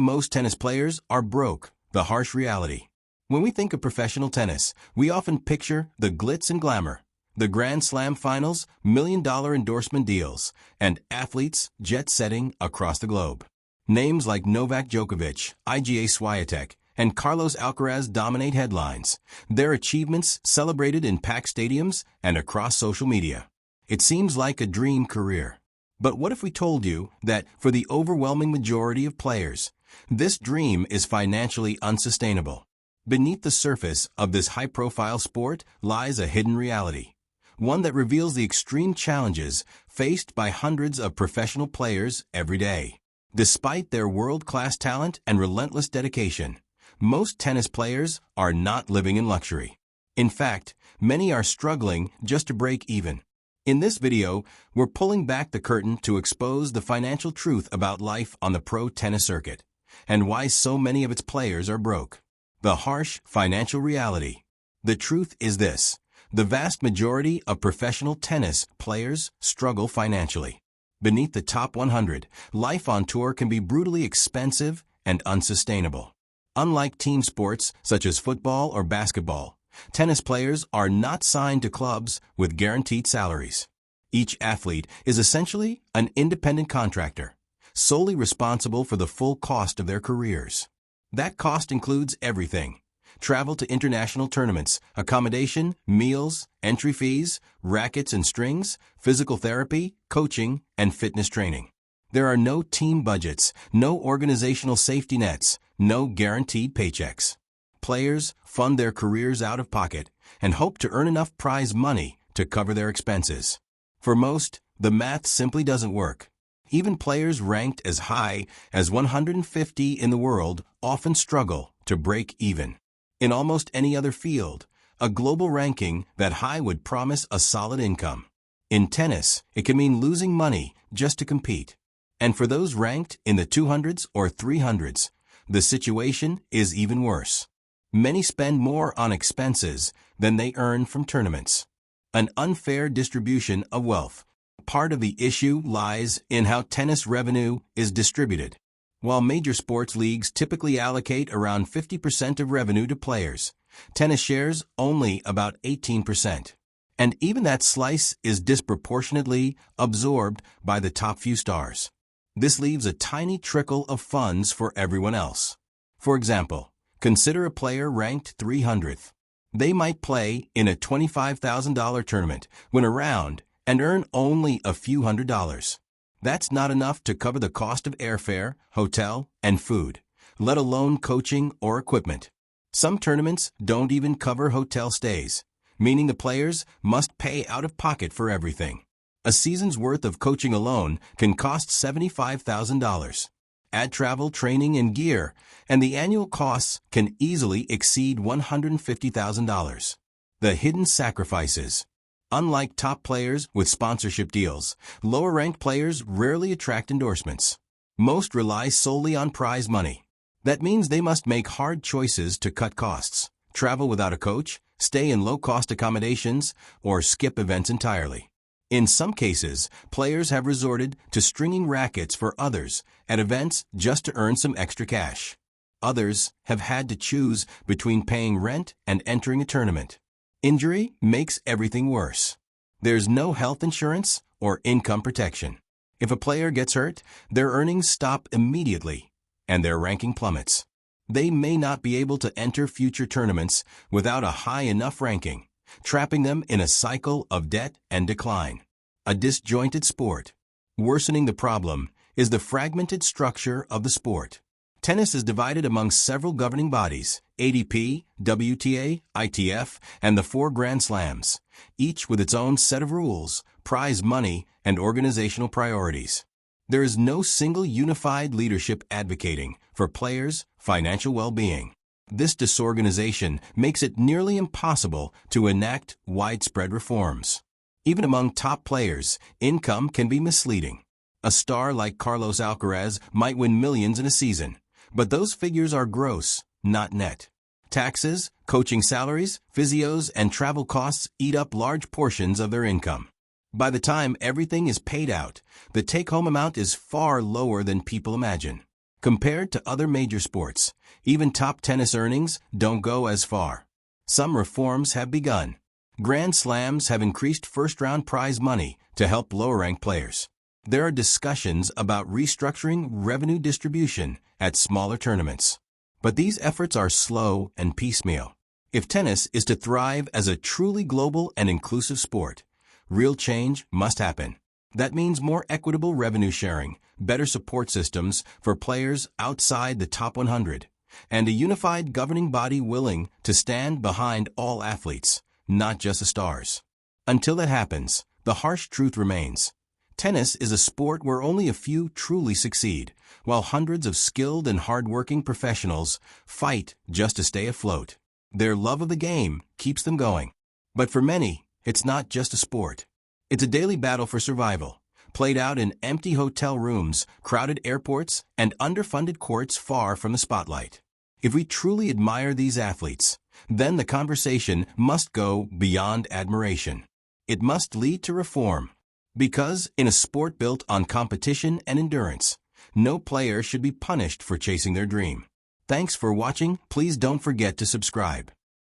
most tennis players are broke, the harsh reality. When we think of professional tennis, we often picture the glitz and glamour, the Grand Slam finals, million-dollar endorsement deals, and athletes jet-setting across the globe. Names like Novak Djokovic, Iga Swiatek, and Carlos Alcaraz dominate headlines, their achievements celebrated in packed stadiums and across social media. It seems like a dream career. But what if we told you that for the overwhelming majority of players, this dream is financially unsustainable? Beneath the surface of this high-profile sport lies a hidden reality, one that reveals the extreme challenges faced by hundreds of professional players every day. Despite their world-class talent and relentless dedication, most tennis players are not living in luxury. In fact, many are struggling just to break even. In this video, we're pulling back the curtain to expose the financial truth about life on the pro tennis circuit and why so many of its players are broke. The harsh financial reality. The truth is this: the vast majority of professional tennis players struggle financially. Beneath the top 100, life on tour can be brutally expensive and unsustainable. Unlike team sports such as football or basketball, tennis players are not signed to clubs with guaranteed salaries. Each athlete is essentially an independent contractor, solely responsible for the full cost of their careers. That cost includes everything: travel to international tournaments, accommodation, meals, entry fees, rackets and strings, physical therapy, coaching, and fitness training. There are no team budgets, no organizational safety nets, no guaranteed paychecks. Players fund their careers out of pocket and hope to earn enough prize money to cover their expenses. For most, the math simply doesn't work. Even players ranked as high as 150 in the world often struggle to break even. In almost any other field, a global ranking that high would promise a solid income. In tennis, it can mean losing money just to compete. And for those ranked in the 200s or 300s, the situation is even worse. Many spend more on expenses than they earn from tournaments. An unfair distribution of wealth. Part of the issue lies in how tennis revenue is distributed. While major sports leagues typically allocate around 50% of revenue to players, tennis shares only about 18%. And even that slice is disproportionately absorbed by the top few stars. This leaves a tiny trickle of funds for everyone else. For example, consider a player ranked 300th. They might play in a $25,000 tournament, win a round, and earn only a few $100s. That's not enough to cover the cost of airfare, hotel, and food, let alone coaching or equipment. Some tournaments don't even cover hotel stays, meaning the players must pay out of pocket for everything. A season's worth of coaching alone can cost $75,000. Add travel, training, and gear, and the annual costs can easily exceed $150,000. The hidden sacrifices. Unlike top players with sponsorship deals, lower-ranked players rarely attract endorsements. Most rely solely on prize money. That means they must make hard choices to cut costs, travel without a coach, stay in low-cost accommodations, or skip events entirely. In some cases, players have resorted to stringing rackets for others at events just to earn some extra cash. Others have had to choose between paying rent and entering a tournament. Injury makes everything worse. There's no health insurance or income protection. If a player gets hurt, their earnings stop immediately, and their ranking plummets. They may not be able to enter future tournaments without a high enough ranking, trapping them in a cycle of debt and decline. A disjointed sport. Worsening the problem is the fragmented structure of the sport. Tennis is divided among several governing bodies: ATP, WTA, ITF, and the 4 Grand Slams, each with its own set of rules, prize money, and organizational priorities. There is no single unified leadership advocating for players' financial well-being. This disorganization makes it nearly impossible to enact widespread reforms. Even among top players, income can be misleading. A star like Carlos Alcaraz might win millions in a season, but those figures are gross, not net. Taxes, coaching salaries, physios, and travel costs eat up large portions of their income. By the time everything is paid out, the take-home amount is far lower than people imagine. Compared to other major sports, even top tennis earnings don't go as far. Some reforms have begun. Grand Slams have increased first-round prize money to help lower-ranked players. There are discussions about restructuring revenue distribution at smaller tournaments. But these efforts are slow and piecemeal. If tennis is to thrive as a truly global and inclusive sport, real change must happen. That means more equitable revenue sharing, better support systems for players outside the top 100, and a unified governing body willing to stand behind all athletes, not just the stars. Until that happens, the harsh truth remains. Tennis is a sport where only a few truly succeed, while hundreds of skilled and hard-working professionals fight just to stay afloat. Their love of the game keeps them going. But for many, it's not just a sport. It's a daily battle for survival, played out in empty hotel rooms, crowded airports, and underfunded courts far from the spotlight. If we truly admire these athletes, then the conversation must go beyond admiration. It must lead to reform. Because in a sport built on competition and endurance, no player should be punished for chasing their dream. Thanks for watching. Please don't forget to subscribe.